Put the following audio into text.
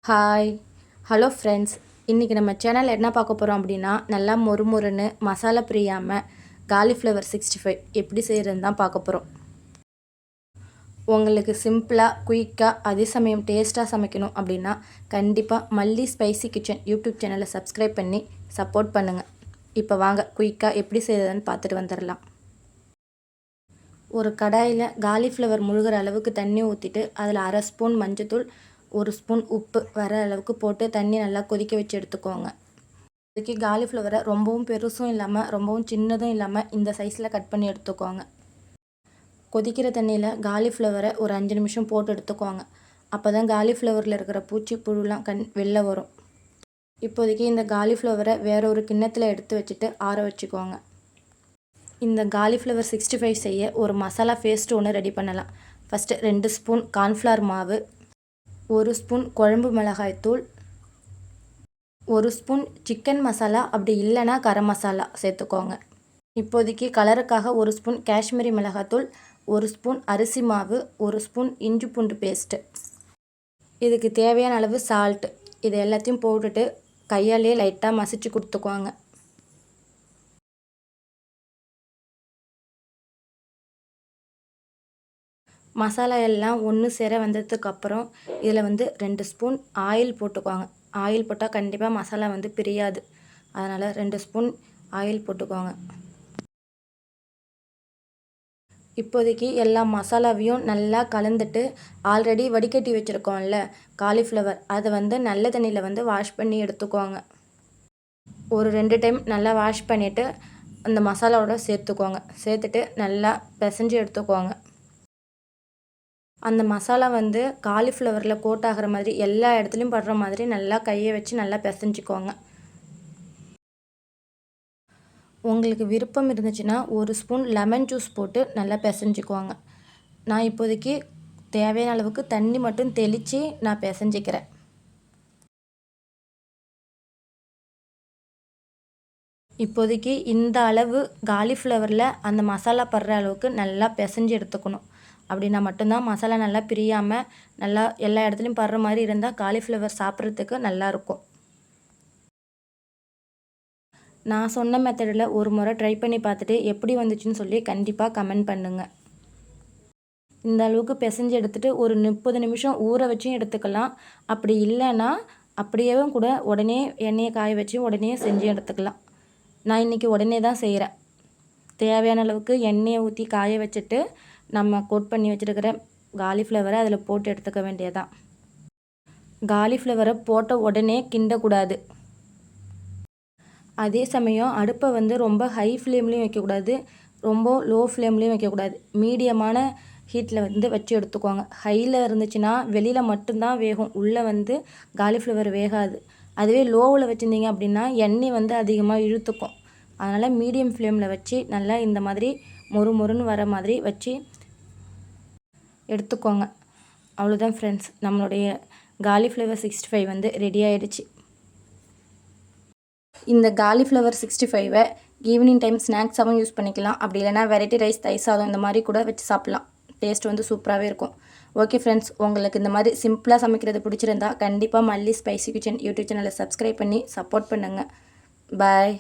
Hi hello friends, இன்றைக்கி நம்ம சேனலில் என்ன பார்க்க போகிறோம் அப்படின்னா, நல்லா மொறுமொறுன்னு மசாலா பிரியாமல் காலிஃப்ளவர் 65 எப்படி செய்கிறதுன்னு தான் பார்க்க போகிறோம். உங்களுக்கு சிம்பிளாக குயிக்காக அதே சமயம் டேஸ்ட்டாக சமைக்கணும் அப்படின்னா கண்டிப்பாக மல்லி ஸ்பைசி கிச்சன் யூடியூப் சேனலை சப்ஸ்கிரைப் பண்ணி சப்போர்ட் பண்ணுங்கள். இப்போ வாங்க குயிக்காக எப்படி செய்கிறதுன்னு பார்த்துட்டு வந்துடலாம். ஒரு கடாயில் காலிஃப்ளவர் முழுகிற அளவுக்கு தண்ணி ஊற்றிட்டு அதில் 1/2 ஸ்பூன் மஞ்சத்தூள், 1 ஸ்பூன் உப்பு வர அளவுக்கு போட்டு தண்ணி நல்லா கொதிக்க வச்சு எடுத்துக்கோங்க. இதுக்கு காலிஃப்ளவரை ரொம்பவும் பெருசும் இல்லாமல் ரொம்பவும் சின்னதும் இல்லாமல் இந்த சைஸில் கட் பண்ணி எடுத்துக்கோங்க. கொதிக்கிற தண்ணியில் காலிஃப்ளவரை ஒரு 5 நிமிஷம் போட்டு எடுத்துக்கோங்க. அப்போ தான் காலிஃப்ளவரில் இருக்கிற பூச்சி புழுலாம் வெளில வரும். இப்போதைக்கு இந்த காலிஃப்ளவரை வேற ஒரு கிண்ணத்தில் எடுத்து வச்சுட்டு ஆற வச்சுக்கோங்க. இந்த காலிஃப்ளவர் 65 செய்ய ஒரு மசாலா பேஸ்ட் ஒன்று ரெடி பண்ணலாம். ஃபஸ்ட்டு 2 ஸ்பூன் கார்ன்ஃப்ளவர் மாவு, 1 ஸ்பூன் குழம்பு மிளகாய்த்தூள், 1 ஸ்பூன் சிக்கன் மசாலா, அப்படி இல்லைன்னா கரம் மசாலா சேர்த்துக்கோங்க. இப்போதைக்கு கலருக்காக 1 ஸ்பூன் காஷ்மீரி மிளகாய்த்தூள், 1 ஸ்பூன் அரிசி மாவு, 1 ஸ்பூன் இஞ்சி பூண்டு பேஸ்ட்டு, இதுக்கு தேவையான அளவு சால்ட்டு, இது எல்லாத்தையும் போட்டுட்டு கையாலேயே லைட்டாக மசிச்சு கொடுத்துக்குவாங்க. மசாலா எல்லாம் ஒன்று சேர வந்ததுக்கப்புறம் இதில் 2 ஸ்பூன் ஆயில் போட்டுக்குவாங்க. ஆயில் போட்டால் கண்டிப்பாக மசாலா பிரியாது. அதனால் 2 ஸ்பூன் ஆயில் போட்டுக்கோங்க. இப்போதைக்கு எல்லா மசாலாவையும் நல்லா கலந்துட்டு ஆல்ரெடி வடிகட்டி வச்சுருக்கோம்ல காலிஃப்ளவர், அதை நல்ல தண்ணியில் வாஷ் பண்ணி எடுத்துக்கோங்க. ஒரு 2 டைம் நல்லா வாஷ் பண்ணிவிட்டு அந்த மசாலாவோட சேர்த்துக்கோங்க. சேர்த்துட்டு நல்லா பிசைஞ்சு எடுத்துக்கோங்க. அந்த மசாலா காலிஃப்ளவரில் கோட் ஆகிற மாதிரி எல்லா இடத்துலையும் படுற மாதிரி நல்லா கையை வச்சு நல்லா பிசைஞ்சிக்கோங்க. உங்களுக்கு விருப்பம் இருந்துச்சுன்னா 1 ஸ்பூன் லெமன் ஜூஸ் போட்டு நல்லா பிசைஞ்சிக்குவாங்க. நான் இப்போதைக்கு தேவையான அளவுக்கு தண்ணி மட்டும் தெளித்து நான் பிசைஞ்சிக்கிறேன். இப்போதைக்கு இந்த அளவு காலிஃப்ளவரில் அந்த மசாலா படுற அளவுக்கு நல்லா பிசைஞ்சு எடுத்துக்கணும். அப்படின்னா மட்டும்தான் மசாலா நல்லா பிரியாமல் நல்லா எல்லா இடத்துலையும் படுற மாதிரி இருந்தால் காலிஃப்ளவர் சாப்பிட்றதுக்கு நல்லாயிருக்கும். நான் சொன்ன மெத்தடில் ஒரு முறை ட்ரை பண்ணி பார்த்துட்டு எப்படி வந்துச்சுன்னு சொல்லி கண்டிப்பாக கமெண்ட் பண்ணுங்கள். இந்த அளவுக்கு பிசைஞ்சு எடுத்துகிட்டு ஒரு 30 நிமிஷம் ஊற வச்சும் எடுத்துக்கலாம். அப்படி இல்லைன்னா அப்படியே கூட உடனே எண்ணெயை காய வச்சு உடனே செஞ்சு எடுத்துக்கலாம். நான் இன்றைக்கி உடனே தான் செய்கிறேன். தேவையான அளவுக்கு எண்ணெயை ஊற்றி காய வச்சுட்டு நம்ம கோட் பண்ணி வச்சுருக்கிற காலிஃப்ளவரை அதில் போட்டு எடுத்துக்க வேண்டியதான். காலிஃப்ளவரை போட்ட உடனே கிண்டக்கூடாது. அதே சமயம் அடுப்பை ரொம்ப ஹை ஃப்ளேம்லேயும் வைக்கக்கூடாது, ரொம்ப லோ ஃப்ளேம்லேயும் வைக்கக்கூடாது. மீடியமான ஹீட்டில் வச்சு எடுத்துக்கோங்க. ஹையில் இருந்துச்சுன்னா வெளியில் மட்டும்தான் வேகும், உள்ளே காலிஃப்ளவர் வேகாது. அதுவே லோவில் வச்சுருந்தீங்க அப்படின்னா எண்ணெய் அதிகமாக இழுத்துக்கும். அதனால் மீடியம் ஃப்ளேமில் வச்சு நல்லா இந்த மாதிரி மொறுன்னு வர மாதிரி வச்சு எடுத்துக்கோங்க. அவ்வளோதான் ஃப்ரெண்ட்ஸ், நம்மளுடைய காலிஃப்ளவர் 65 ரெடி ஆகிடுச்சு. இந்த காலிஃப்ளவர் 65 ஈவினிங் டைம் ஸ்நாக்ஸாகவும் யூஸ் பண்ணிக்கலாம். அப்படி இல்லைனா வெரைட்டி ரைஸ், தயிர் சாதம் இந்த மாதிரி கூட வச்சு சாப்பிட்லாம். டேஸ்ட் சூப்பராகவே இருக்கும். ஓகே ஃப்ரெண்ட்ஸ், உங்களுக்கு இந்த மாதிரி சிம்பிளாக சமைக்கிறது பிடிச்சிருந்தா கண்டிப்பாக மல்லி ஸ்பைசி கிச்சன் யூடியூப் சேனலை சப்ஸ்கிரைப் பண்ணி சப்போர்ட் பண்ணுங்கள். பாய்.